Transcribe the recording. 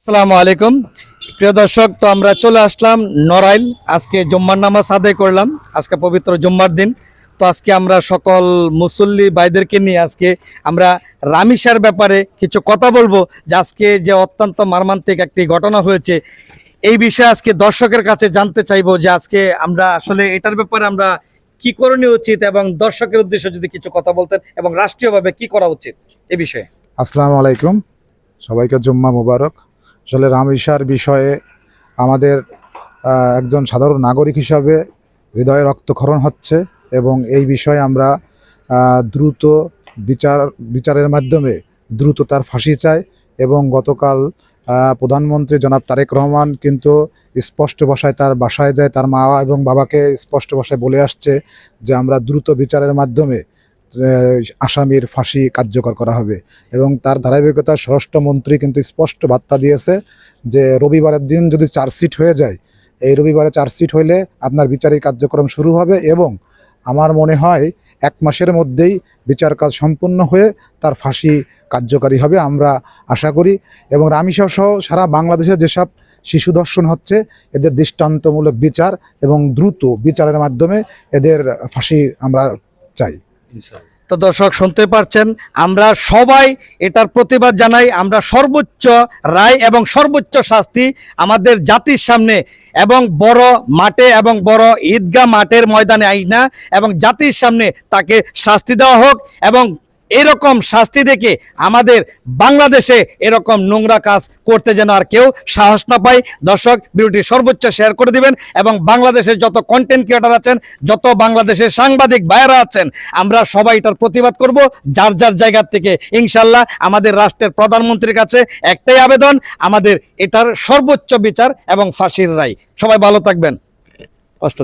আসসালামু আলাইকুম প্রিয় দর্শক, তো আমরা চলে আসলাম নড়াইল। আজকে জুম্মার নামাজ আদায় করলাম। আজকে পবিত্র জুম্মার দিন। তো আজকে আমরা সকল মুসল্লি ভাইদেরকে নিয়ে আজকে আমরা রামিসার ব্যাপারে কিছু কথা বলবো, যে আজকে যে অত্যন্ত মর্মান্তিক একটি ঘটনা হয়েছে এই বিষয়ে আজকে দর্শকের কাছে জানতে চাইবো, যে আজকে আমরা আসলে এটার ব্যাপারে আমরা কি করণীয় উচিত, এবং দর্শকের উদ্দেশ্যে যদি কিছু কথা বলতেন, এবং রাষ্ট্রীয়ভাবে কি করা উচিত এ বিষয়ে। আসসালামু আলাইকুম, সবাইকে জুম্মা মুবারক। আসলে রামিসার বিষয়ে আমাদের একজন সাধারণ নাগরিক হিসাবে হৃদয়ে রক্তক্ষরণ হচ্ছে, এবং এই বিষয়ে আমরা দ্রুত বিচারের মাধ্যমে দ্রুত তার ফাঁসি চাই। এবং গতকাল প্রধানমন্ত্রী জনাব তারেক রহমান কিন্তু স্পষ্ট ভাষায় তার বাসায় যায়, তার মা এবং বাবাকে স্পষ্ট ভাষায় বলে আসছে যে আমরা দ্রুত বিচারের মাধ্যমে আসামির ফাঁসি কার্যকর করা হবে। এবং তার ধারাবাহিকতা স্বরাষ্ট্রমন্ত্রী কিন্তু স্পষ্ট বার্তা দিয়েছে যে রবিবারের দিন যদি চার্জশিট হয়ে যায়, এই রবিবারে চার্জশিট হইলে আপনার বিচারিক কার্যক্রম শুরু হবে, এবং আমার মনে হয় 1 মাসের মধ্যেই বিচার কাজ সম্পূর্ণ হয়ে তার ফাঁসি কার্যকারী হবে আমরা আশা করি। এবং রামিসা সহ সারা বাংলাদেশে যেসব শিশু ধর্ষণ হচ্ছে, এদের দৃষ্টান্তমূলক বিচার এবং দ্রুত বিচারের মাধ্যমে এদের ফাঁসি আমরা চাই। তো দর্শক শুনতে পারছেন, আমরা সবাই এটার প্রতিবাদ জানাই। আমরা সর্বোচ্চ রায় এবং সর্বোচ্চ শাস্তি আমাদের জাতির সামনে এবং বড় মাঠে এবং বড় ঈদগাহ মাঠের ময়দানে আইনা এবং জাতির সামনে তাকে শাস্তি দেওয়া হোক, এবং এরকম শাস্তি দেখে আমাদের বাংলাদেশে এরকম নোংরা কাজ করতে যেন আর কেউ সাহস না পায়। দর্শক, ভিডিওটি সর্বোচ্চ শেয়ার করে দিবেন, এবং বাংলাদেশের যত কন্টেন্ট ক্রিয়েটর আছেন, যত বাংলাদেশের সাংবাদিক ভাইয়েরা আছেন, আমরা সবাই এটার প্রতিবাদ করব যার যার জায়গা থেকে। ইনশাল্লাহ আমাদের রাষ্ট্রের প্রধানমন্ত্রীর কাছে একটাই আবেদন, আমাদের এটার সর্বোচ্চ বিচার এবং ফাঁসির রায়। সবাই ভালো থাকবেন। কষ্ট